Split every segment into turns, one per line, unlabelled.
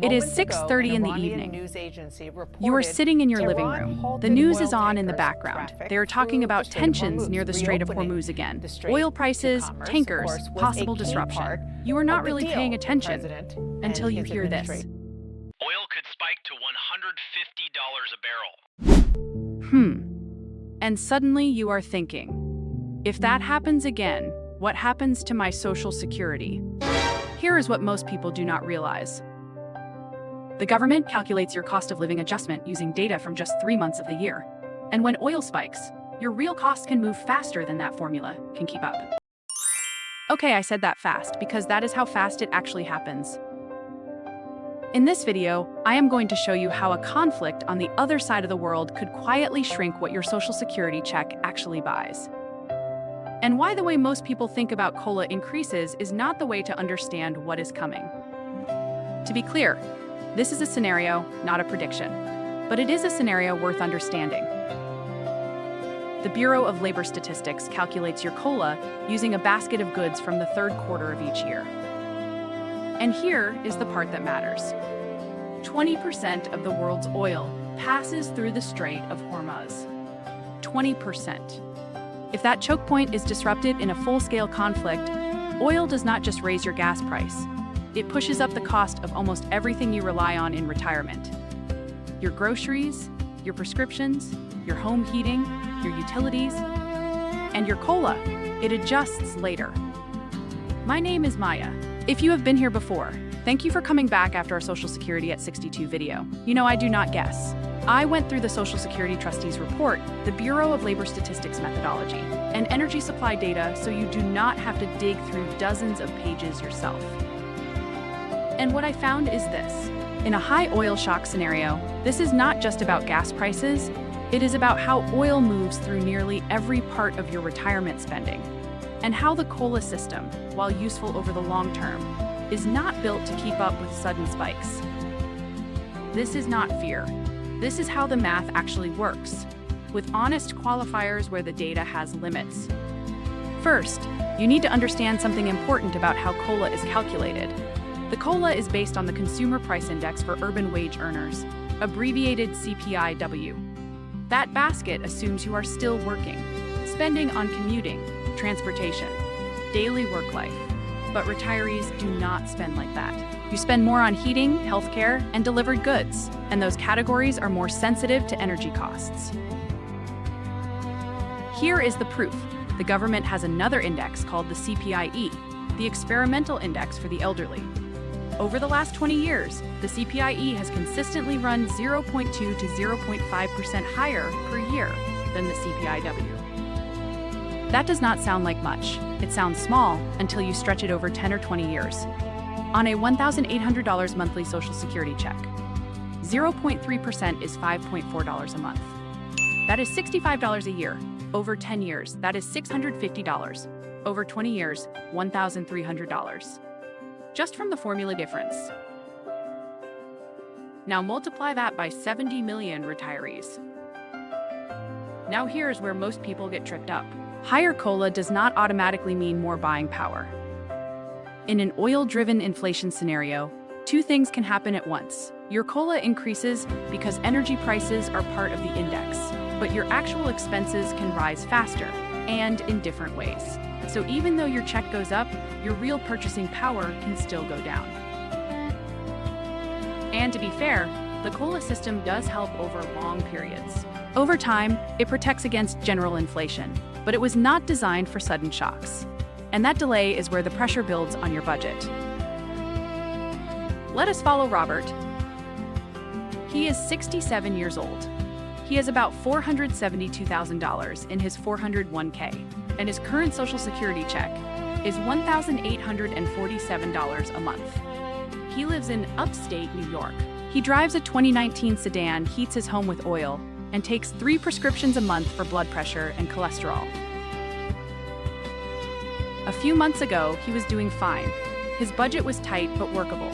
It is 6:30 in the evening. You are sitting in your living room. The news is on in the background. They are talking about tensions near the Strait of Hormuz again. Oil prices, tankers, possible disruption. You are not really paying attention until you hear this.
Oil could spike to $150 a barrel.
And suddenly you are thinking, if that happens again, what happens to my Social Security? Here is what most people do not realize. The government calculates your cost of living adjustment using data from just 3 months of the year. And when oil spikes, your real costs can move faster than that formula can keep up. Okay, I said that fast because that is how fast it actually happens. In this video, I am going to show you how a conflict on the other side of the world could quietly shrink what your Social Security check actually buys. And why the way most people think about COLA increases is not the way to understand what is coming. To be clear, this is a scenario, not a prediction, but it is a scenario worth understanding. The Bureau of Labor Statistics calculates your COLA using a basket of goods from the third quarter of each year. And here is the part that matters. 20% of the world's oil passes through the Strait of Hormuz. 20%. If that choke point is disrupted in a full-scale conflict, oil does not just raise your gas price. It pushes up the cost of almost everything you rely on in retirement. Your groceries, your prescriptions, your home heating, your utilities, and your COLA. It adjusts later. My name is Maya. If you have been here before, thank you for coming back after our Social Security at 62 video. You know, I do not guess. I went through the Social Security Trustees Report, the Bureau of Labor Statistics methodology, and energy supply data so you do not have to dig through dozens of pages yourself. And what I found is this. In a high oil shock scenario, this is not just about gas prices, it is about how oil moves through nearly every part of your retirement spending, and how the COLA system, while useful over the long term, is not built to keep up with sudden spikes. This is not fear. This is how the math actually works, with honest qualifiers where the data has limits. First, you need to understand something important about how COLA is calculated. The COLA is based on the Consumer Price Index for urban wage earners, abbreviated CPI-W. That basket assumes you are still working, spending on commuting, transportation, daily work life. But retirees do not spend like that. You spend more on heating, healthcare, and delivered goods, and those categories are more sensitive to energy costs. Here is the proof. The government has another index called the CPI-E, the experimental index for the elderly. Over the last 20 years, the CPI-E has consistently run 0.2 to 0.5% higher per year than the CPI-W. That does not sound like much. It sounds small until you stretch it over 10 or 20 years. On a $1,800 monthly Social Security check, 0.3% is $5.4 a month. That is $65 a year. Over 10 years, that is $650. Over 20 years, $1,300. Just from the formula difference. Now multiply that by 70 million retirees. Now here's where most people get tripped up. Higher COLA does not automatically mean more buying power. In an oil-driven inflation scenario, two things can happen at once. Your COLA increases because energy prices are part of the index, but your actual expenses can rise faster and in different ways. So even though your check goes up, your real purchasing power can still go down. And to be fair, the COLA system does help over long periods. Over time, it protects against general inflation, but it was not designed for sudden shocks. And that delay is where the pressure builds on your budget. Let us follow Robert. He is 67 years old. He has about $472,000 in his 401k, and his current Social Security check is $1,847 a month. He lives in upstate New York. He drives a 2019 sedan, heats his home with oil, and takes 3 prescriptions a month for blood pressure and cholesterol. A few months ago, he was doing fine. His budget was tight but workable.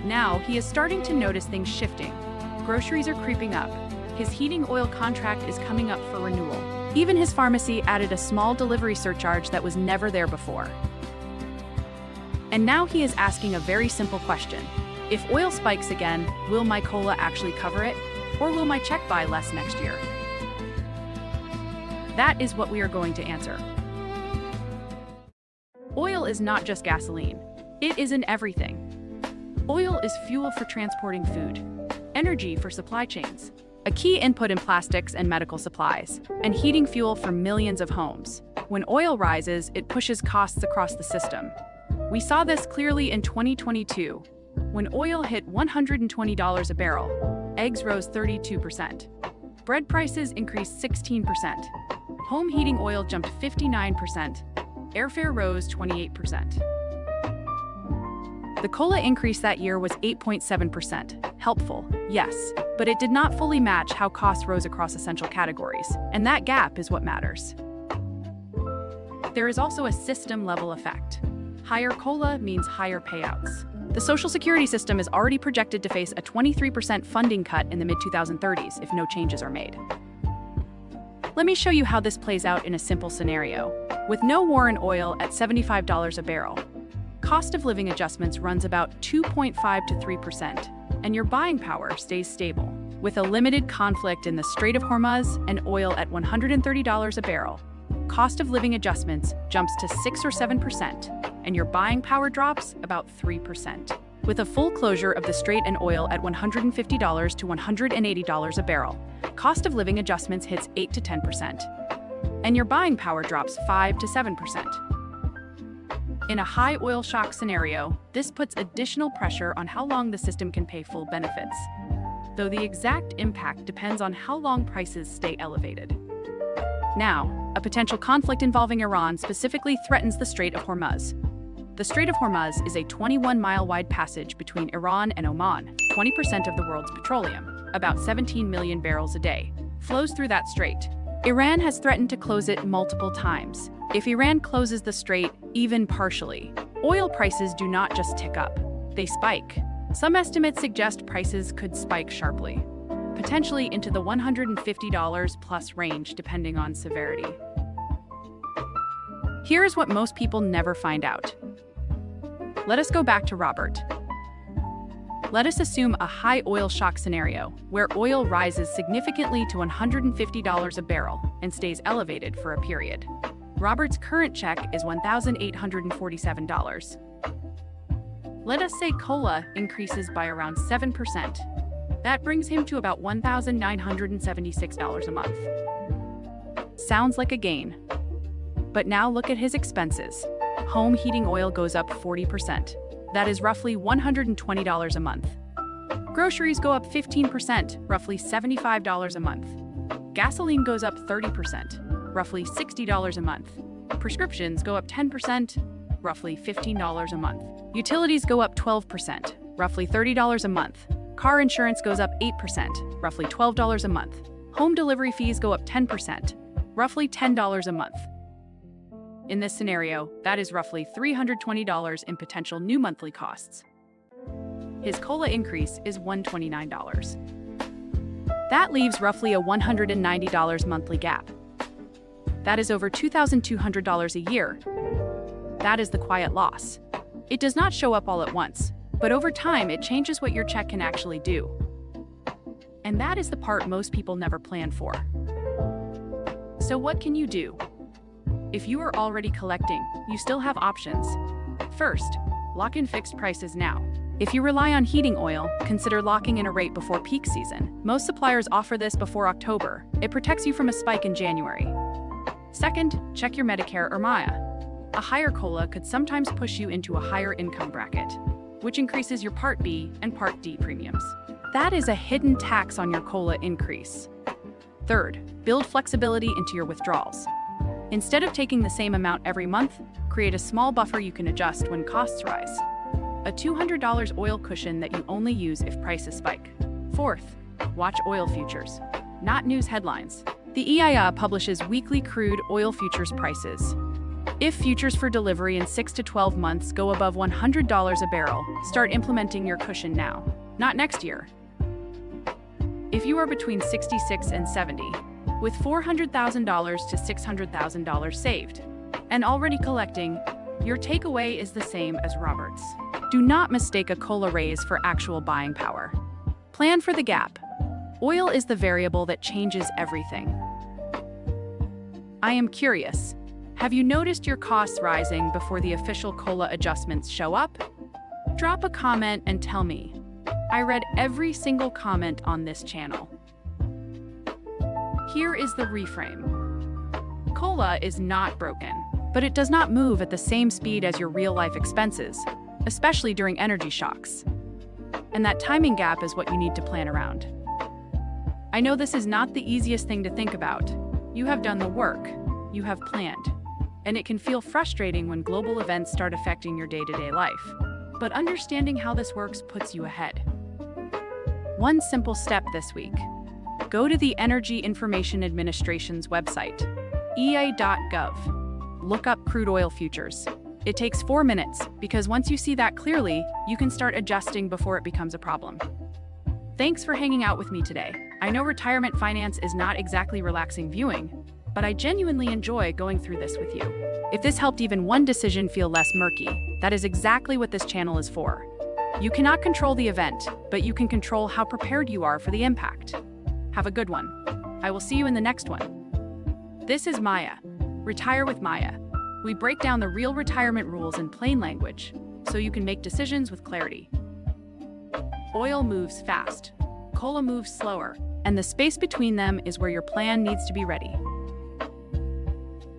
Now, he is starting to notice things shifting. Groceries are creeping up. His heating oil contract is coming up for renewal. Even his pharmacy added a small delivery surcharge that was never there before. And now he is asking a very simple question. If oil spikes again, will my COLA actually cover it? Or will my check buy less next year? That is what we are going to answer. Oil is not just gasoline. It is in everything. Oil is fuel for transporting food, energy for supply chains, a key input in plastics and medical supplies, and heating fuel for millions of homes. When oil rises, it pushes costs across the system. We saw this clearly in 2022. When oil hit $120 a barrel, eggs rose 32%. Bread prices increased 16%. Home heating oil jumped 59%. Airfare rose 28%. The COLA increase that year was 8.7%. Helpful, yes, but it did not fully match how costs rose across essential categories, and that gap is what matters. There is also a system-level effect. Higher COLA means higher payouts. The Social Security system is already projected to face a 23% funding cut in the mid-2030s if no changes are made. Let me show you how this plays out in a simple scenario. With no war in oil at $75 a barrel, cost of living adjustments runs about 2.5 to 3%, and your buying power stays stable. With a limited conflict in the Strait of Hormuz and oil at $130 a barrel, cost of living adjustments jumps to 6 or 7%, and your buying power drops about 3%. With a full closure of the Strait and oil at $150 to $180 a barrel, cost of living adjustments hits 8 to 10%, and your buying power drops 5 to 7%. In a high oil shock scenario, this puts additional pressure on how long the system can pay full benefits, though the exact impact depends on how long prices stay elevated. Now, a potential conflict involving Iran specifically threatens the Strait of Hormuz. The Strait of Hormuz is a 21-mile-wide passage between Iran and Oman. 20% of the world's petroleum, about 17 million barrels a day, flows through that strait. Iran has threatened to close it multiple times. If Iran closes the strait, even partially, oil prices do not just tick up, they spike. Some estimates suggest prices could spike sharply, potentially into the $150 plus range depending on severity. Here's what most people never find out. Let us go back to Robert. Let us assume a high oil shock scenario where oil rises significantly to $150 a barrel and stays elevated for a period. Robert's current check is $1,847. Let us say COLA increases by around 7%. That brings him to about $1,976 a month. Sounds like a gain. But now look at his expenses. Home heating oil goes up 40%. That is roughly $120 a month. Groceries go up 15%, roughly $75 a month. Gasoline goes up 30%, roughly $60 a month. Prescriptions go up 10%, roughly $15 a month. Utilities go up 12%, roughly $30 a month. Car insurance goes up 8%, roughly $12 a month. Home delivery fees go up 10%, roughly $10 a month. In this scenario, that is roughly $320 in potential new monthly costs. His COLA increase is $129. That leaves roughly a $190 monthly gap. That is over $2,200 a year. That is the quiet loss. It does not show up all at once, but over time it changes what your check can actually do. And that is the part most people never plan for. So what can you do? If you are already collecting, you still have options. First, lock in fixed prices now. If you rely on heating oil, consider locking in a rate before peak season. Most suppliers offer this before October. It protects you from a spike in January. Second, check your Medicare or Maya. A higher COLA could sometimes push you into a higher income bracket, which increases your Part B and Part D premiums. That is a hidden tax on your COLA increase. Third, build flexibility into your withdrawals. Instead of taking the same amount every month, create a small buffer you can adjust when costs rise. A $200 oil cushion that you only use if prices spike. Fourth, watch oil futures, not news headlines. The EIA publishes weekly crude oil futures prices. If futures for delivery in 6 to 12 months go above $100 a barrel, start implementing your cushion now, not next year. If you are between 66 and 70, with $400,000 to $600,000 saved, and already collecting, Your takeaway is the same as Robert's. Do not mistake a COLA raise for actual buying power. Plan for the gap. Oil is the variable that changes everything. I am curious. Have you noticed your costs rising before the official COLA adjustments show up? Drop a comment and tell me. I read every single comment on this channel. Here is the reframe. COLA is not broken, but it does not move at the same speed as your real-life expenses, especially during energy shocks. And that timing gap is what you need to plan around. I know this is not the easiest thing to think about. You have done the work, you have planned, and it can feel frustrating when global events start affecting your day-to-day life. But understanding how this works puts you ahead. One simple step this week. Go to the Energy Information Administration's website, ea.gov. Look up crude oil futures. It takes 4 minutes, because once you see that clearly, you can start adjusting before it becomes a problem. Thanks for hanging out with me today. I know retirement finance is not exactly relaxing viewing, but I genuinely enjoy going through this with you. If this helped even one decision feel less murky, that is exactly what this channel is for. You cannot control the event, but you can control how prepared you are for the impact. Have a good one. I will see you in the next one. This is Maya. Retire with Maya. We break down the real retirement rules in plain language, so you can make decisions with clarity. Oil moves fast. COLA moves slower, and the space between them is where your plan needs to be ready.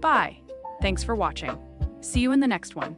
Bye. Thanks for watching. See you in the next one.